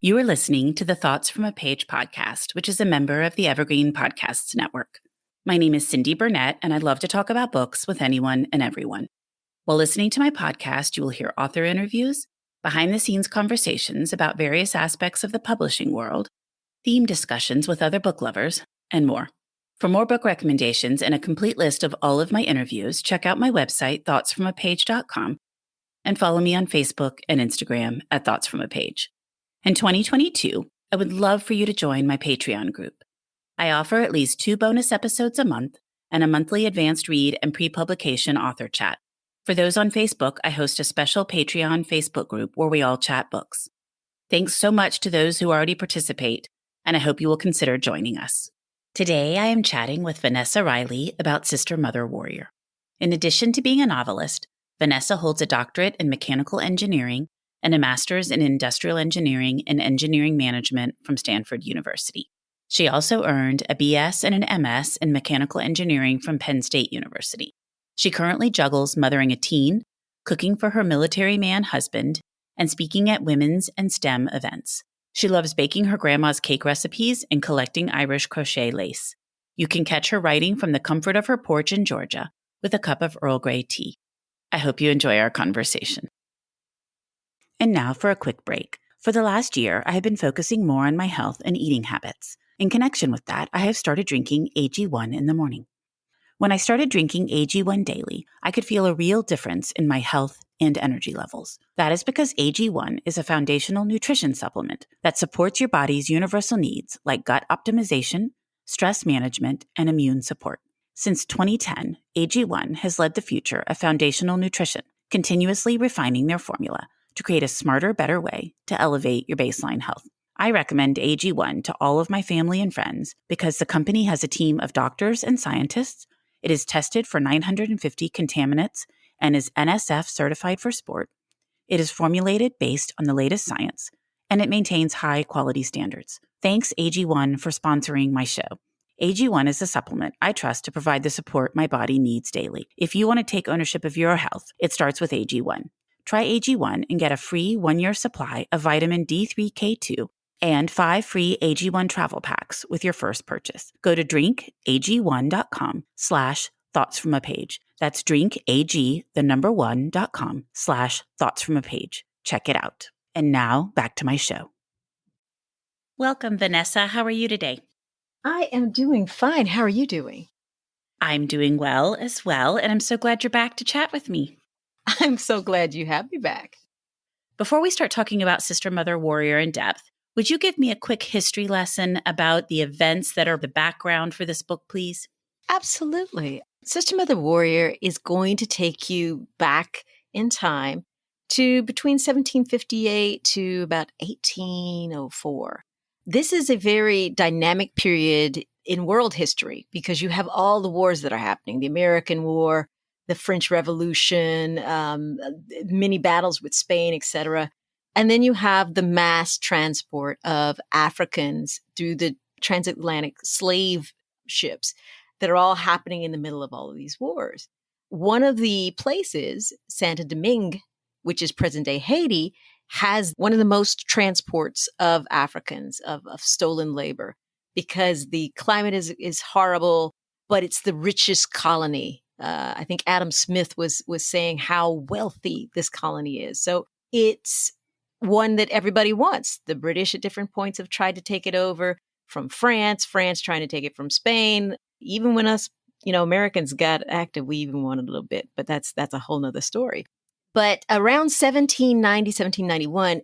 You are listening to the Thoughts from a Page podcast, which is a member of the Evergreen Podcasts Network. My name is Cindy Burnett, and I love to talk about books with anyone and everyone. While listening to my podcast, you will hear author interviews, behind-the-scenes conversations about various aspects of the publishing world, theme discussions with other book lovers, and more. For more book recommendations and a complete list of all of my interviews, check out my website, thoughtsfromapage.com, and follow me on Facebook and Instagram at Thoughts From a Page. In 2022, I would love for you to join my Patreon group. I offer at least 2 bonus episodes a month and a monthly advanced read and pre-publication author chat. For those on Facebook, I host a special Patreon Facebook group where we all chat books. Thanks so much to those who already participate, and I hope you will consider joining us. Today, I am chatting with Vanessa Riley about Sister Mother Warrior. In addition to being a novelist, Vanessa holds a doctorate in mechanical engineering and a master's in industrial engineering and engineering management from Stanford University. She also earned a BS and an MS in mechanical engineering from Penn State University. She currently juggles mothering a teen, cooking for her military man husband, and speaking at women's and STEM events. She loves baking her grandma's cake recipes and collecting Irish crochet lace. You can catch her writing from the comfort of her porch in Georgia with a cup of Earl Grey tea. I hope you enjoy our conversation. And now for a quick break. For the last year, I have been focusing more on my health and eating habits. In connection with that, I have started drinking AG1 in the morning. When I started drinking AG1 daily, I could feel a real difference in my health and energy levels. That is because AG1 is a foundational nutrition supplement that supports your body's universal needs like gut optimization, stress management, and immune support. Since 2010, AG1 has led the future of foundational nutrition, continuously refining their formula to create a smarter, better way to elevate your baseline health. I recommend AG1 to all of my family and friends because the company has a team of doctors and scientists. It is tested for 950 contaminants and is NSF certified for sport. It is formulated based on the latest science, and it maintains high quality standards. Thanks AG1 for sponsoring my show. AG1 is a supplement I trust to provide the support my body needs daily. If you want to take ownership of your health, it starts with AG1. Try AG1 and get a free 1-year supply of vitamin D3K2 and 5 free AG1 travel packs with your first purchase. Go to drinkag1.com/thoughtsfromapage. That's drinkag1.com/thoughtsfromapage. Check it out. And now back to my show. Welcome, Vanessa. How are you today? I am doing fine. How are you doing? I'm doing well as well, and I'm so glad you're back to chat with me. I'm so glad you have me back. Before we start talking about Sister Mother Warrior in depth, would you give me a quick history lesson about the events that are the background for this book, please? Absolutely. Sister Mother Warrior is going to take you back in time to between 1758 to about 1804. This is a very dynamic period in world history because you have all the wars that are happening, the American War, the French Revolution, many battles with Spain, etc. And then you have the mass transport of Africans through the transatlantic slave ships that are all happening in the middle of all of these wars. One of the places, Santo Domingue, which is present-day Haiti, has one of the most transports of Africans, of stolen labor, because the climate is horrible, but it's the richest colony. I think Adam Smith was saying how wealthy this colony is. So it's one that everybody wants. The British at different points have tried to take it over from France trying to take it from Spain. Even when us, Americans got active, we even wanted a little bit, but that's a whole nother story. But around 1790, 1791,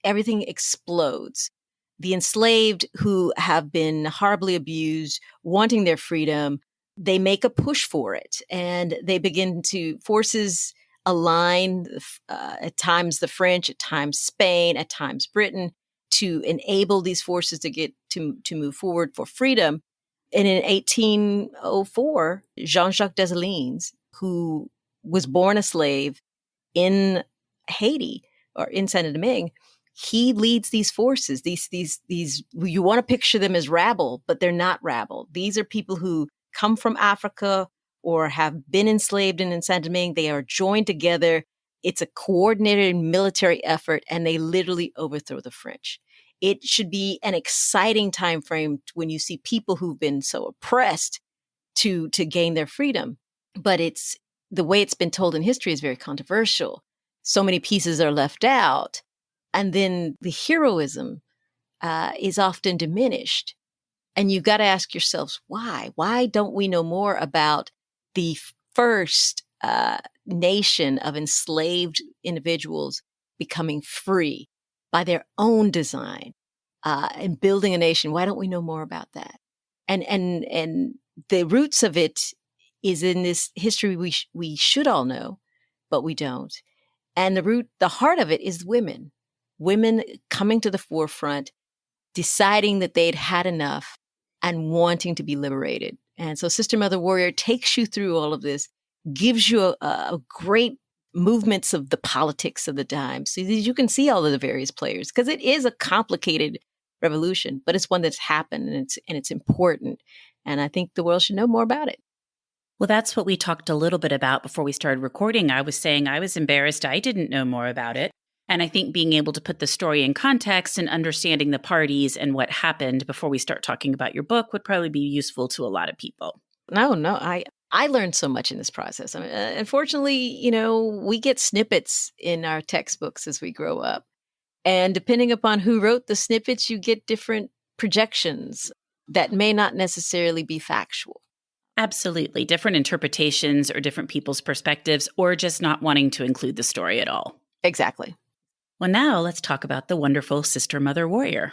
everything explodes. The enslaved who have been horribly abused, wanting their freedom, they make a push for it, and they begin to forces align, at times the French, at times Spain, at times Britain, to enable these forces to get to move forward for freedom. And in 1804, Jean-Jacques Dessalines, who was born a slave in Haiti or in Saint Domingue, he leads these forces. These you want to picture them as rabble, but they're not rabble. These are people who come from Africa or have been enslaved in Saint Domingue. They are joined together. It's a coordinated military effort, and they literally overthrow the French. It should be an exciting time frame when you see people who've been so oppressed to gain their freedom. But it's the way it's been told in history is very controversial. So many pieces are left out. And then the heroism is often diminished. And you've got to ask yourselves, why? Why don't we know more about the first nation of enslaved individuals becoming free by their own design and building a nation? Why don't we know more about that? And the roots of it is in this history we should all know, but we don't. And the heart of it is women coming to the forefront, deciding that they'd had enough and wanting to be liberated. And so Sister Mother Warrior takes you through all of this, gives you a great movements of the politics of the time so that you can see all of the various players, because it is a complicated revolution, but it's one that's happened and it's important. And I think the world should know more about it. Well, that's what we talked a little bit about before we started recording. I was saying I was embarrassed I didn't know more about it. And I think being able to put the story in context and understanding the parties and what happened before we start talking about your book would probably be useful to a lot of people. No, I learned so much in this process. I mean, unfortunately, we get snippets in our textbooks as we grow up. And depending upon who wrote the snippets, you get different projections that may not necessarily be factual. Absolutely. Different interpretations or different people's perspectives, or just not wanting to include the story at all. Exactly. Well, now let's talk about the wonderful Sister Mother Warrior.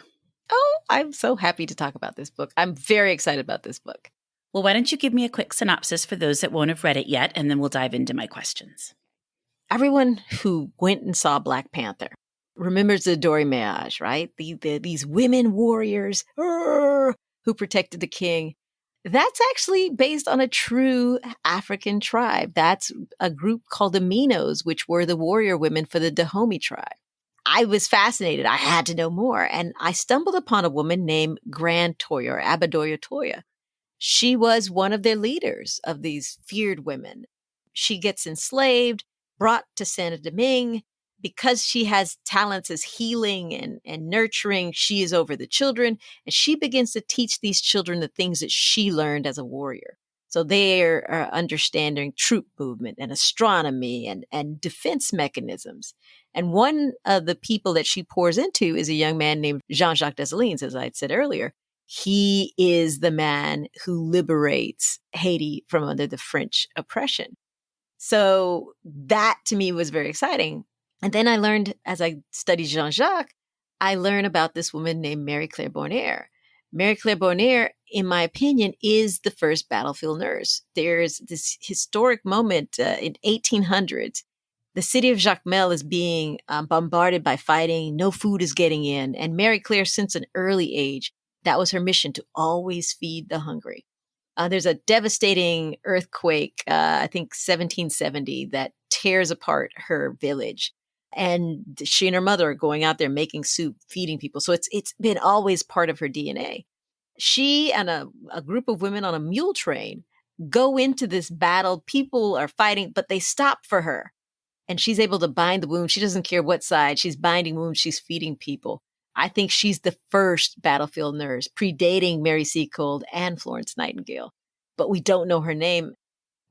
Oh, I'm so happy to talk about this book. I'm very excited about this book. Well, why don't you give me a quick synopsis for those that won't have read it yet, and then we'll dive into my questions. Everyone who went and saw Black Panther remembers the Dorimiage, right? These women warriors who protected the king. That's actually based on a true African tribe. That's a group called the Minos, which were the warrior women for the Dahomey tribe. I was fascinated. I had to know more. And I stumbled upon a woman named Grand Toya or Abadoya Toya. She was one of their leaders of these feared women. She gets enslaved, brought to Saint Domingue. Because she has talents as healing and nurturing, she is over the children, and she begins to teach these children the things that she learned as a warrior. So they are understanding troop movement and astronomy and defense mechanisms. And one of the people that she pours into is a young man named Jean-Jacques Dessalines, as I had said earlier. He is the man who liberates Haiti from under the French oppression. So that to me was very exciting. And then I learned, as I studied Jean-Jacques, I learned about this woman named Mary Claire Bonheur. Mary Claire Bonheur, in my opinion, is the first battlefield nurse. There's this historic moment in 1800s. The city of Jacmel is being bombarded by fighting. No food is getting in. And Mary Claire, since an early age, that was her mission, to always feed the hungry. There's a devastating earthquake, I think 1770, that tears apart her village. And she and her mother are going out there making soup, feeding people. So it's been always part of her DNA. She and a group of women on a mule train go into this battle. People are fighting, but they stop for her. And she's able to bind the wound. She doesn't care what side. She's binding wounds. She's feeding people. I think she's the first battlefield nurse, predating Mary Seacole and Florence Nightingale. But we don't know her name.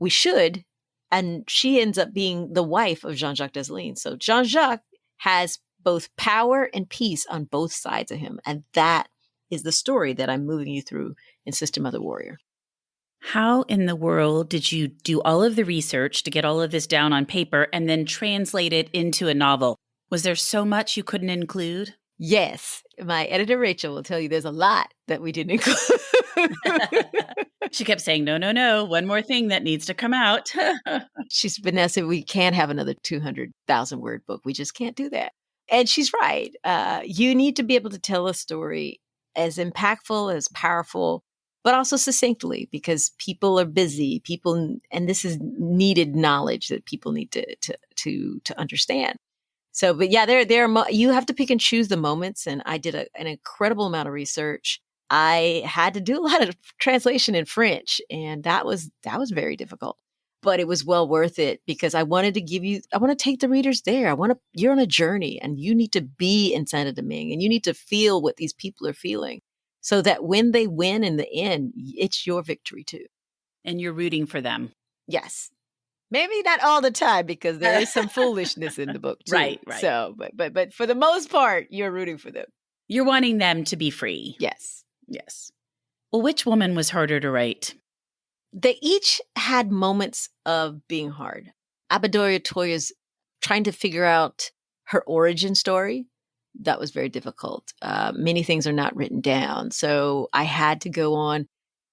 We should. And she ends up being the wife of Jean-Jacques Dessalines. So Jean-Jacques has both power and peace on both sides of him. And that is the story that I'm moving you through in Sister Mother Warrior. How in the world did you do all of the research to get all of this down on paper and then translate it into a novel? Was there so much you couldn't include? Yes. My editor, Rachel, will tell you there's a lot that we didn't include. She kept saying, no, one more thing that needs to come out. She's, Vanessa, we can't have another 200,000 word book. We just can't do that. And she's right. You need to be able to tell a story as impactful, as powerful, but also succinctly, because people are busy. And this is needed knowledge that people need to understand. So, but yeah, you have to pick and choose the moments. And I did an incredible amount of research. I had to do a lot of translation in French, and that was very difficult. but it was well worth it because I want to take the readers there. You're on a journey and you need to be in Saint-Domingue and you need to feel what these people are feeling so that when they win in the end, it's your victory too. And you're rooting for them. Yes. Maybe not all the time because there is some foolishness in the book too. Right. So, but for the most part, you're rooting for them. You're wanting them to be free. Yes. Well, which woman was harder to write? They each had moments of being hard. Abadoria Toya's trying to figure out her origin story. That was very difficult. Many things are not written down. So I had to go on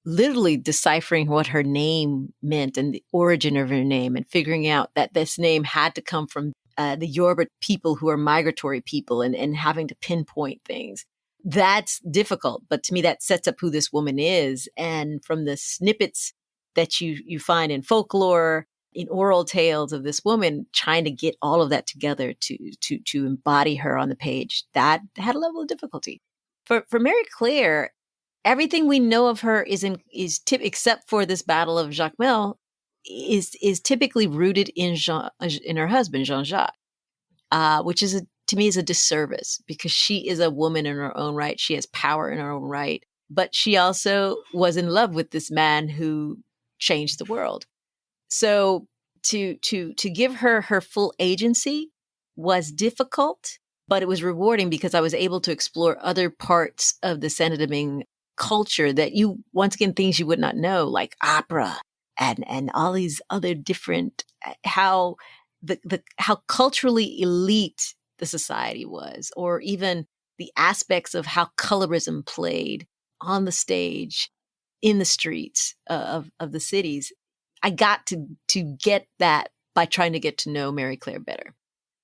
literally deciphering what her name meant and the origin of her name and figuring out that this name had to come from the Yoruba people who are migratory people and having to pinpoint things. That's difficult. But to me, that sets up who this woman is. And from the snippets that you find in folklore, in oral tales of this woman, trying to get all of that together to embody her on the page, that had a level of difficulty. For Mary Claire, everything we know of her except for this battle of Jacmel is typically rooted in her husband Jean-Jacques, which is to me is a disservice because she is a woman in her own right. She has power in her own right, but she also was in love with this man who changed the world. So to give her full agency was difficult, but it was rewarding because I was able to explore other parts of the Saint-Domingue culture that once again, things you would not know, like opera and all these other different, how culturally elite the society was, or even the aspects of how colorism played on the stage, in the streets of the cities. I got to get that by trying to get to know Mary Claire better.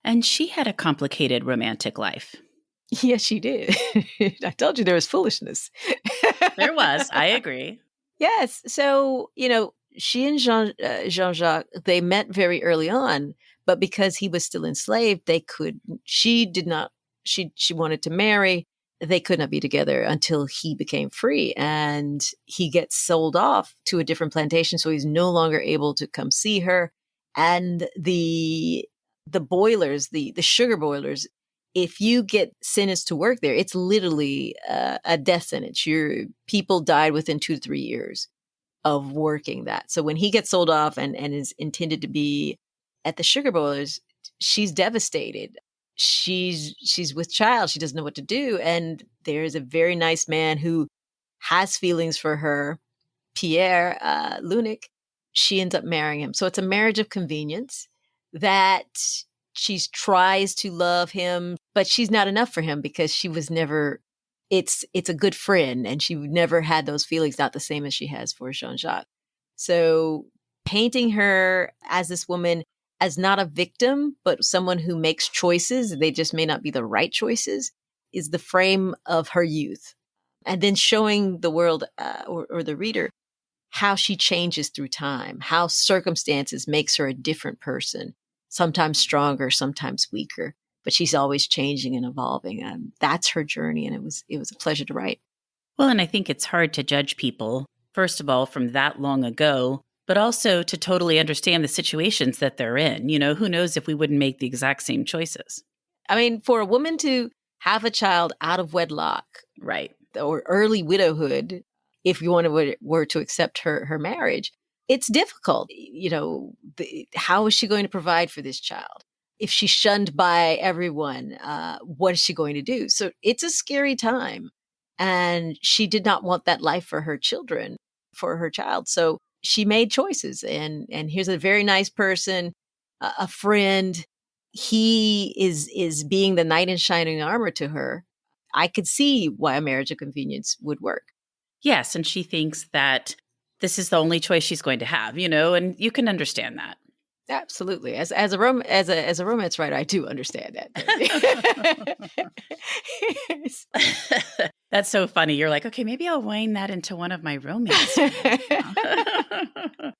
And she had a complicated romantic life. Yes, she did. I told you there was foolishness. There was. I agree. Yes. So, she and Jean-Jacques, they met very early on, but because he was still enslaved, she wanted to marry. They could not be together until he became free, and he gets sold off to a different plantation. So he's no longer able to come see her. And the boilers, the sugar boilers, if you get sentenced to work there, it's literally a death sentence. Your people died within 2 to 3 years of working that. So when he gets sold off and is intended to be at the sugar boilers, she's devastated. She's with child. She doesn't know what to do. And there's a very nice man who has feelings for her, Pierre Lunick. She ends up marrying him. So it's a marriage of convenience that she tries to love him, but she's not enough for him because she was never, it's a good friend and she never had those feelings, not the same as she has for Jean-Jacques. So painting her as this woman as not a victim, but someone who makes choices, they just may not be the right choices, is the frame of her youth. And then showing the world or the reader how she changes through time, how circumstances makes her a different person, sometimes stronger, sometimes weaker, but she's always changing and evolving. And that's her journey. And it was a pleasure to write. Well, and I think it's hard to judge people, first of all, from that long ago, but also to totally understand the situations that they're in. Who knows if we wouldn't make the exact same choices. I mean, for a woman to have a child out of wedlock, right, or early widowhood, if you were to accept her marriage, it's difficult. How is she going to provide for this child? If she's shunned by everyone, what is she going to do? So it's a scary time. And she did not want that life for her children, for her child. So she made choices. And here's a very nice person, a friend. He is being the knight in shining armor to her. I could see why a marriage of convenience would work. Yes, and she thinks that this is the only choice she's going to have, and you can understand that. Absolutely. As a romance writer, I do understand that. That's so funny. You're like, okay, maybe I'll wind that into one of my romance. I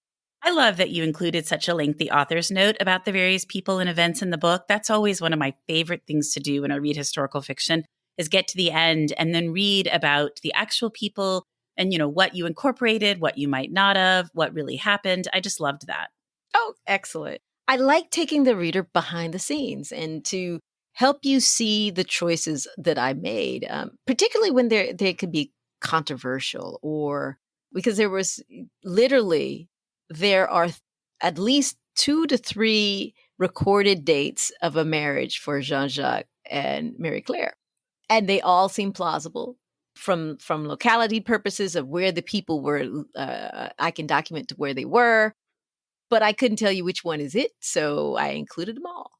love that you included such a lengthy author's note about the various people and events in the book. That's always one of my favorite things to do when I read historical fiction, is get to the end and then read about the actual people and, what you incorporated, what you might not have, what really happened. I just loved that. Oh, excellent. I like taking the reader behind the scenes and to help you see the choices that I made, particularly when they could be controversial or because literally there are at least 2 to 3 recorded dates of a marriage for Jean-Jacques and Mary Claire, and they all seem plausible from locality purposes of where the people were. I can document to where they were, but I couldn't tell you which one is it, so I included them all.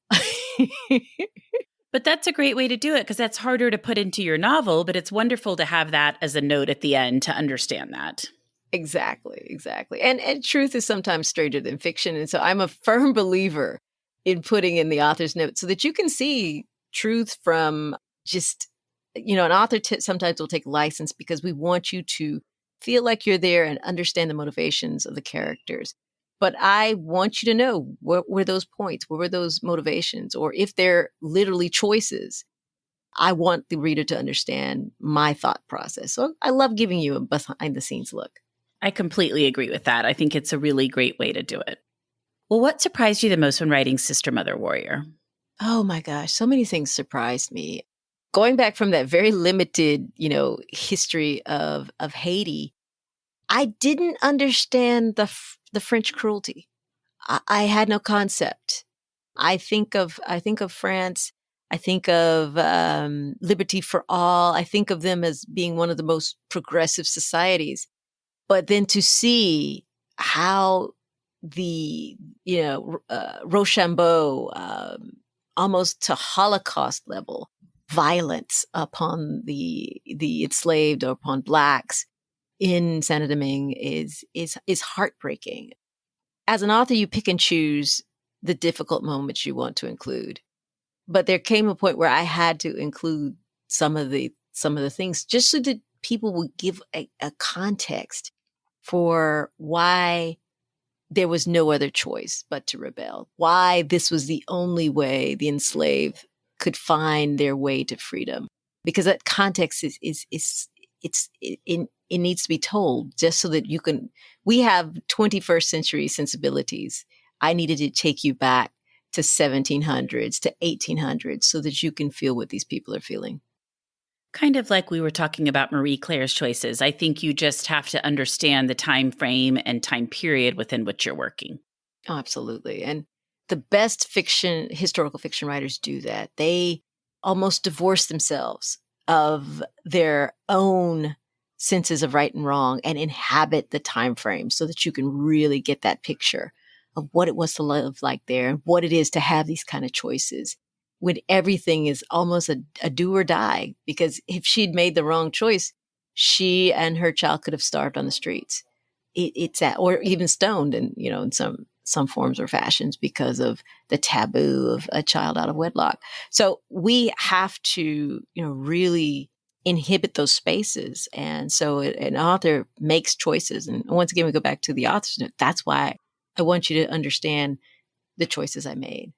But that's a great way to do it because that's harder to put into your novel, but it's wonderful to have that as a note at the end to understand that. Exactly. And truth is sometimes stranger than fiction. And so I'm a firm believer in putting in the author's note so that you can see truth from just, an author sometimes will take license because we want you to feel like you're there and understand the motivations of the characters. But I want you to know what were those points, what were those motivations, or if they're literally choices. I want the reader to understand my thought process. So I love giving you a behind the scenes look. I completely agree with that. I think it's a really great way to do it. Well, what surprised you the most when writing Sister Mother Warrior? Oh my gosh, so many things surprised me. Going back from that very limited, history of Haiti, I didn't understand the French cruelty. I had no concept. I think of France. I think of Liberty for All. I think of them as being one of the most progressive societies. But then to see how the Rochambeau, almost to Holocaust level violence upon the enslaved or upon blacks in Saint Domingue is heartbreaking. As an author, you pick and choose the difficult moments you want to include. But there came a point where I had to include some of the things just so that people would give a context for why there was no other choice but to rebel, why this was the only way the enslaved could find their way to freedom. Because that context it needs to be told just so that we have 21st century sensibilities. I needed to take you back to 1700s to 1800s so that you can feel what these people are feeling. Kind of like we were talking about Marie Claire's choices. I think you just have to understand the time frame and time period within which you're working. Oh, absolutely. And the best historical fiction writers do that. They almost divorce themselves of their own senses of right and wrong and inhabit the time frame so that you can really get that picture of what it was to live like there and what it is to have these kind of choices when everything is almost a do or die. Because if she'd made the wrong choice, she and her child could have starved on the streets. Or even stoned in some forms or fashions because of the taboo of a child out of wedlock. So we have to, really inhibit those spaces. And so an author makes choices. And once again, we go back to the author's note. That's why I want you to understand the choices I made.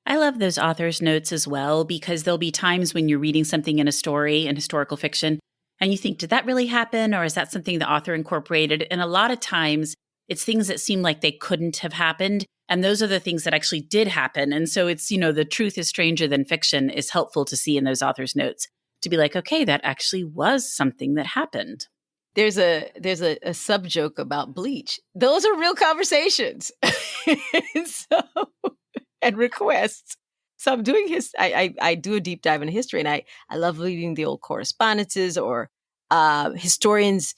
I love those author's notes as well, because there'll be times when you're reading something in a story in historical fiction and you think, did that really happen? Or is that something the author incorporated? And a lot of times it's things that seem like they couldn't have happened. And those are the things that actually did happen. And so it's, the truth is stranger than fiction is helpful to see in those author's notes to be like, okay, that actually was something that happened. There's a sub joke about bleach. Those are real conversations. And requests. So I'm doing I do a deep dive into history, and I love reading the old correspondences or historians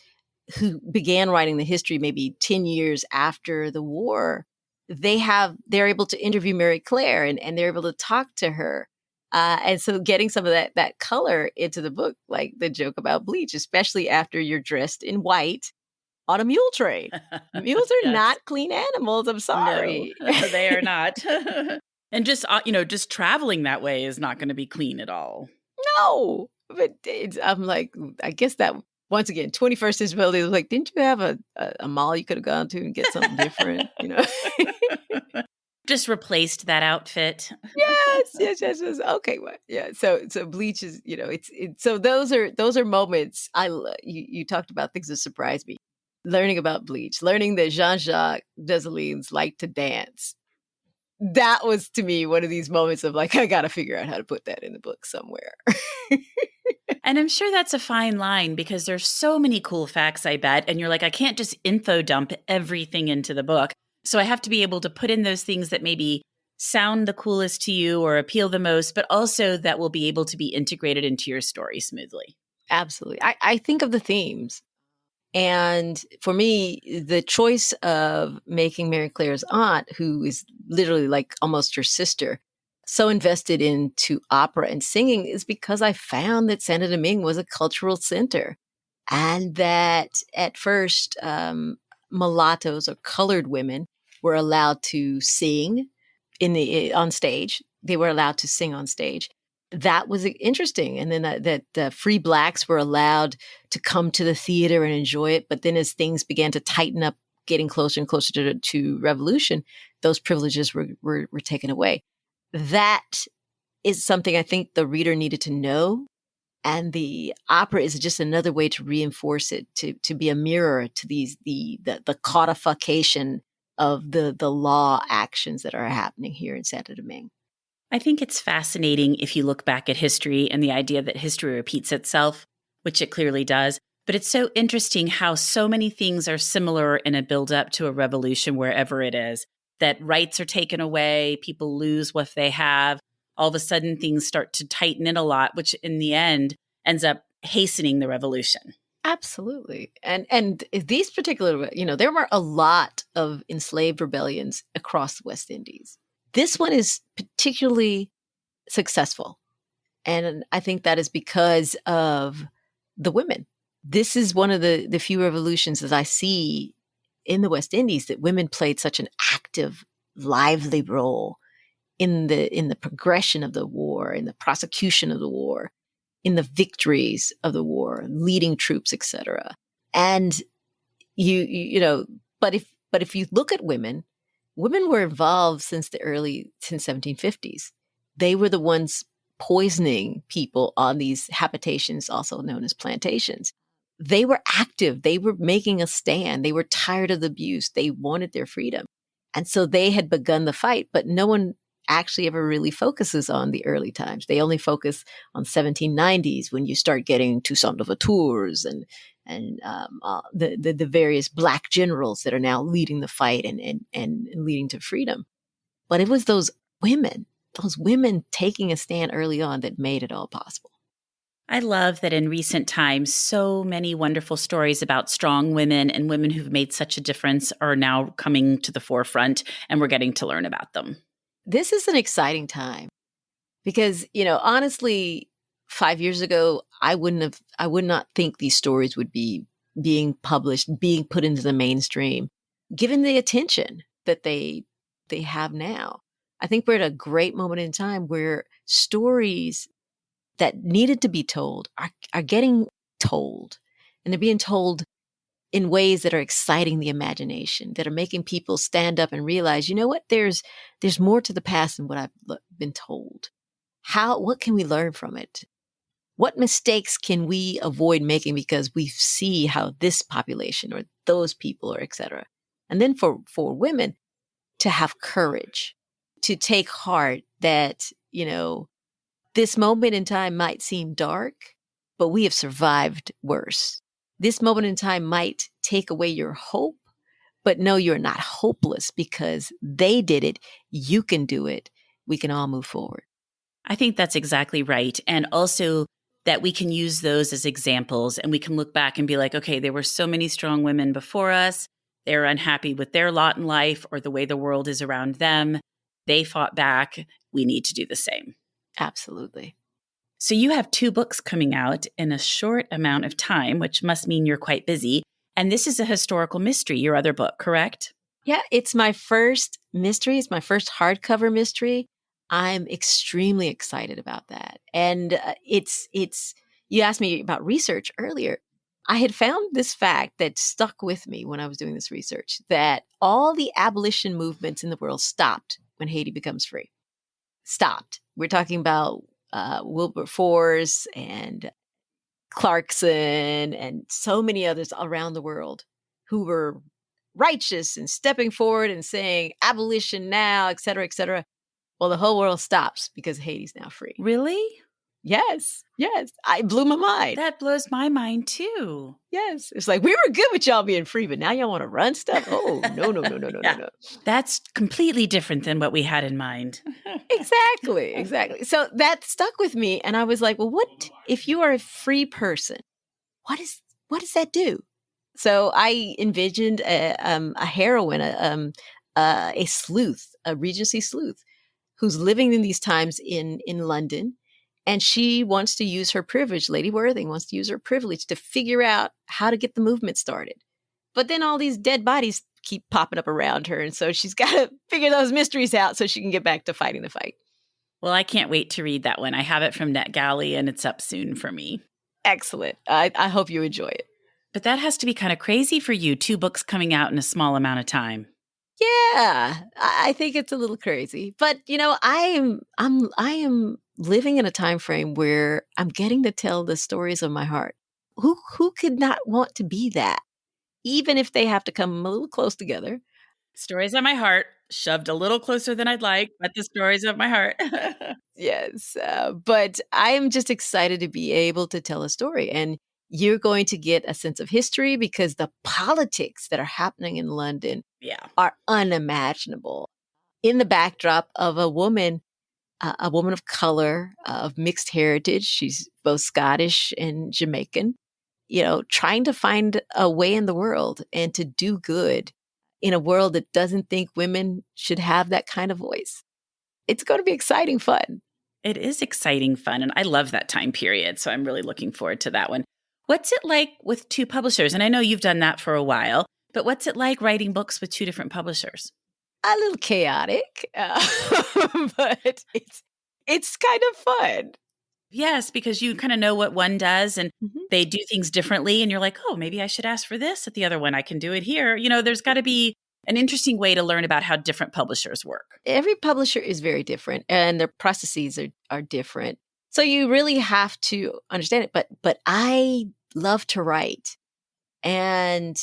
who began writing the history maybe 10 years after the war. They're able to interview Mary Claire and they're able to talk to her. And so getting some of that color into the book, like the joke about bleach, especially after you're dressed in white on a mule train. Mules are Yes. not clean animals. I'm sorry. No, they are not. And just traveling that way is not going to be clean at all. No, but I'm like, I guess that once again, 21st century, like, didn't you have a mall you could have gone to and get something different? Just replaced that outfit. Yes. Okay, well, yeah. So bleach is, so those are moments. You talked about things that surprise me. learning about bleach, learning that Jean-Jacques Dessalines liked to dance. That was, to me, one of these moments of like, I got to figure out how to put that in the book somewhere. And I'm sure that's a fine line because there's so many cool facts, I bet. And you're like, I can't just info dump everything into the book. So I have to be able to put in those things that maybe sound the coolest to you or appeal the most, but also that will be able to be integrated into your story smoothly. Absolutely. I think of the themes. And for me, the choice of making Mary Claire's aunt, who is literally like almost your sister, so invested into opera and singing is because I found that Saint Domingue was a cultural center. And that at first, mulattoes or colored women were allowed to sing on stage. They were allowed to sing on stage. That was interesting. And then that free blacks were allowed to come to the theater and enjoy it. But then as things began to tighten up, getting closer and closer to revolution, those privileges were taken away. That is something I think the reader needed to know. And the opera is just another way to reinforce it, to be a mirror to the codification of the law actions that are happening here in Santo Domingue. I think it's fascinating if you look back at history and the idea that history repeats itself, which it clearly does. But it's so interesting how so many things are similar in a build-up to a revolution wherever it is, that rights are taken away, people lose what they have. All of a sudden, things start to tighten in a lot, which in the end ends up hastening the revolution. Absolutely. And these particular, there were a lot of enslaved rebellions across the West Indies. This one is particularly successful. And I think that is because of the women. This is one of the few revolutions that I see in the West Indies that women played such an active, lively role in the progression of the war, in the prosecution of the war, in the victories of the war, leading troops, etc. And but if you look at women were involved since 1750s. They were the ones poisoning people on these habitations, also known as plantations. They were active. They were making a stand. They were tired of the abuse. They wanted their freedom. And so they had begun the fight, but no one actually ever really focuses on the early times. They only focus on 1790s when you start getting Toussaint Louverture's and the various black generals that are now leading the fight and leading to freedom. But it was those women taking a stand early on that made it all possible. I love that in recent times, so many wonderful stories about strong women and women who've made such a difference are now coming to the forefront, and we're getting to learn about them. This is an exciting time because, honestly, 5 years ago, I would not think these stories would be being published, being put into the mainstream, given the attention that they have now. I think we're at a great moment in time where stories that needed to be told are getting told, and they're being told in ways that are exciting the imagination, that are making people stand up and realize, you know what, there's more to the past than what I've been told. What can we learn from it? What mistakes can we avoid making because we see how this population or those people or et cetera? And then for women to have courage, to take heart that, this moment in time might seem dark, but we have survived worse. This moment in time might take away your hope, but no, you're not hopeless because they did it. You can do it. We can all move forward. I think that's exactly right. And also that we can use those as examples and we can look back and be like, okay, there were so many strong women before us. They're unhappy with their lot in life or the way the world is around them. They fought back. We need to do the same. Absolutely. So you have 2 books coming out in a short amount of time, which must mean you're quite busy. And this is a historical mystery, your other book, correct? Yeah, it's my first mystery. It's my first hardcover mystery. I'm extremely excited about that. And it's you asked me about research earlier. I had found this fact that stuck with me when I was doing this research, that all the abolition movements in the world stopped when Haiti becomes free. Stopped. We're talking about Wilberforce and Clarkson and so many others around the world who were righteous and stepping forward and saying abolition now, et cetera, et cetera. Well, the whole world stops because Haiti's now free. Really? Yes. I blew my mind. That blows my mind too. Yes. It's like, we were good with y'all being free, but now y'all want to run stuff? Oh, no. Yeah. No. That's completely different than what we had in mind. Exactly. So that stuck with me. And I was like, well, what if you are a free person? What does that do? So I envisioned a heroine, a sleuth, a Regency sleuth, who's living in these times in London. And she wants to use her privilege, Lady Worthing wants to use her privilege to figure out how to get the movement started. But then all these dead bodies keep popping up around her. And so she's got to figure those mysteries out so she can get back to fighting the fight. Well, I can't wait to read that one. I have it from NetGalley and it's up soon for me. Excellent. I hope you enjoy it. But that has to be kind of crazy for you, 2 books coming out in a small amount of time. Yeah, I think it's a little crazy. But, I am living in a time frame where I'm getting to tell the stories of my heart. Who could not want to be that? Even if they have to come a little close together. Stories of my heart, shoved a little closer than I'd like, but the stories of my heart. Yes, but I am just excited to be able to tell a story. And you're going to get a sense of history because the politics that are happening in London are unimaginable. In the backdrop of a woman of color, of mixed heritage, she's both Scottish and Jamaican, trying to find a way in the world and to do good in a world that doesn't think women should have that kind of voice. It's going to be exciting fun. It is exciting fun. And I love that time period. So I'm really looking forward to that one. What's it like with 2 publishers? And I know you've done that for a while, but what's it like writing books with 2 different publishers? A little chaotic, but it's kind of fun. Yes, because you kind of know what one does and they do things differently. And you're like, oh, maybe I should ask for this at the other one. I can do it here. There's got to be an interesting way to learn about how different publishers work. Every publisher is very different and their processes are different. So you really have to understand it. But I love to write. And,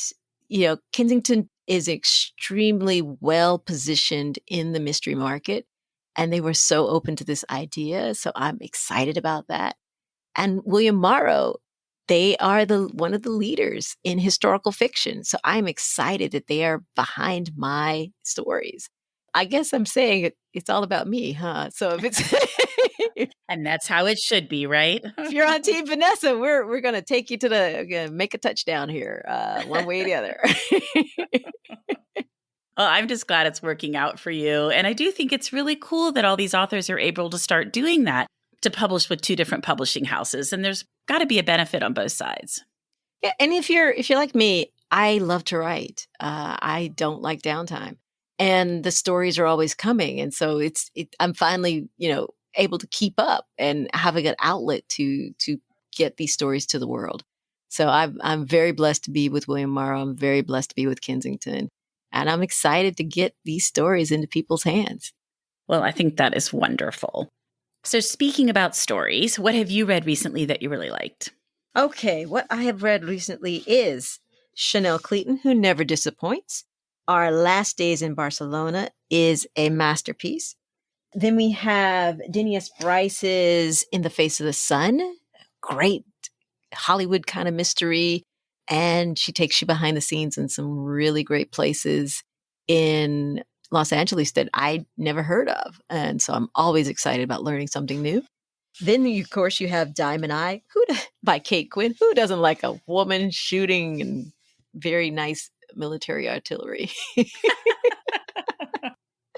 Kensington is extremely well positioned in the mystery market. And they were so open to this idea. So I'm excited about that. And William Morrow, they are one of the leaders in historical fiction. So I'm excited that they are behind my stories. I guess I'm saying it's all about me, huh? So if it's and that's how it should be, right? If you're on Team Vanessa, we're going to take you to make a touchdown here, one way or the other. Well, I'm just glad it's working out for you. And I do think it's really cool that all these authors are able to start doing that, to publish with 2 different publishing houses. And there's got to be a benefit on both sides. Yeah. And if you're like me, I love to write. I don't like downtime. And the stories are always coming. And so I'm finally, able to keep up and having an outlet to get these stories to the world. So I'm very blessed to be with William Morrow. I'm very blessed to be with Kensington. And I'm excited to get these stories into people's hands. Well, I think that is wonderful. So speaking about stories, what have you read recently that you really liked? Okay, what I have read recently is Chanel Cleaton, Who Never Disappoints. Our Last Days in Barcelona is a masterpiece. Then we have Denny Bryce's In the Face of the Sun. Great Hollywood kind of mystery. And she takes you behind the scenes in some really great places in Los Angeles that I never heard of. And so I'm always excited about learning something new. Then, of course, you have Diamond Eye by Kate Quinn. Who doesn't like a woman shooting and very nice military artillery?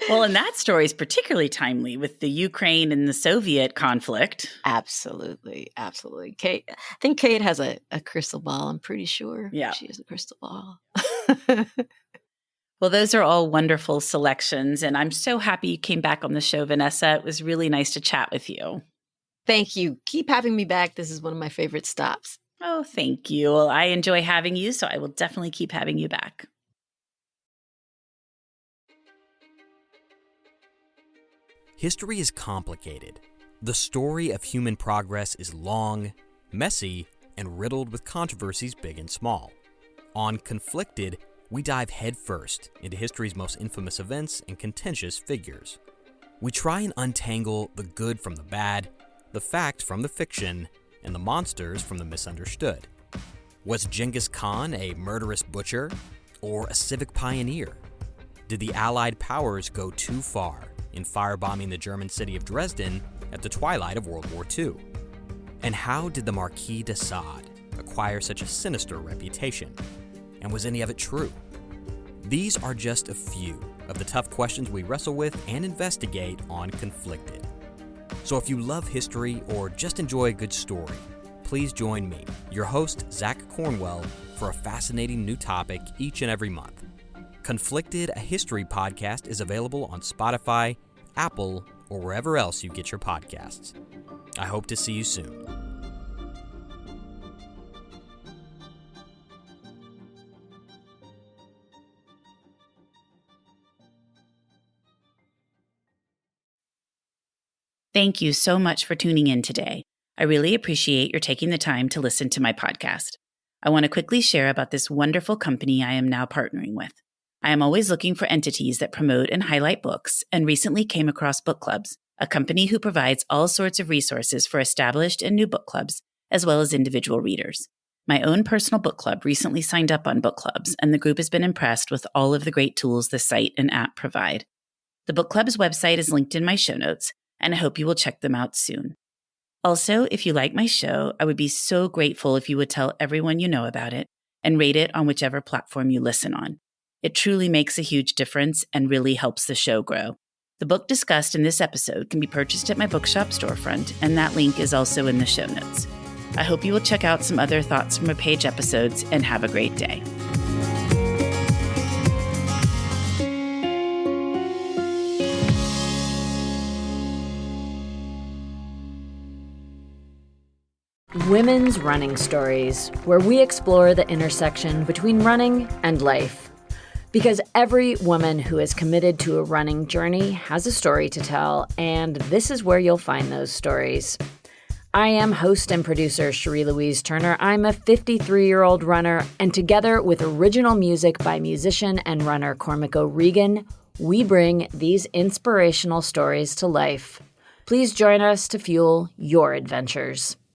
Well, and that story is particularly timely with the Ukraine and the Soviet conflict. Absolutely. Kate, I think Kate has a crystal ball. I'm pretty sure. Yeah. She has a crystal ball. Well, those are all wonderful selections. And I'm so happy you came back on the show, Vanessa. It was really nice to chat with you. Thank you. Keep having me back. This is one of my favorite stops. Oh, thank you. Well, I enjoy having you, so I will definitely keep having you back. History is complicated. The story of human progress is long, messy, and riddled with controversies big and small. On Conflicted, we dive headfirst into history's most infamous events and contentious figures. We try and untangle the good from the bad, the fact from the fiction, and the monsters from the misunderstood. Was Genghis Khan a murderous butcher or a civic pioneer? Did the Allied powers go too far in firebombing the German city of Dresden at the twilight of World War II? And how did the Marquis de Sade acquire such a sinister reputation? And was any of it true? These are just a few of the tough questions we wrestle with and investigate on Conflicted. So if you love history or just enjoy a good story, please join me, your host, Zach Cornwell, for a fascinating new topic each and every month. Conflicted, a history podcast, is available on Spotify, Apple, or wherever else you get your podcasts. I hope to see you soon. Thank you so much for tuning in today. I really appreciate your taking the time to listen to my podcast. I want to quickly share about this wonderful company I am now partnering with. I am always looking for entities that promote and highlight books, and recently came across Book Clubs, a company who provides all sorts of resources for established and new book clubs, as well as individual readers. My own personal book club recently signed up on Book Clubs, and the group has been impressed with all of the great tools the site and app provide. The Book Club's website is linked in my show notes, and I hope you will check them out soon. Also, if you like my show, I would be so grateful if you would tell everyone you know about it and rate it on whichever platform you listen on. It truly makes a huge difference and really helps the show grow. The book discussed in this episode can be purchased at my bookshop storefront, and that link is also in the show notes. I hope you will check out some other Thoughts from a Page episodes and have a great day. Women's Running Stories, where we explore the intersection between running and life. Because every woman who is committed to a running journey has a story to tell, and this is where you'll find those stories. I am host and producer Cherie Louise Turner. I'm a 53-year-old runner, and together with original music by musician and runner Cormac O'Regan, we bring these inspirational stories to life. Please join us to fuel your adventures.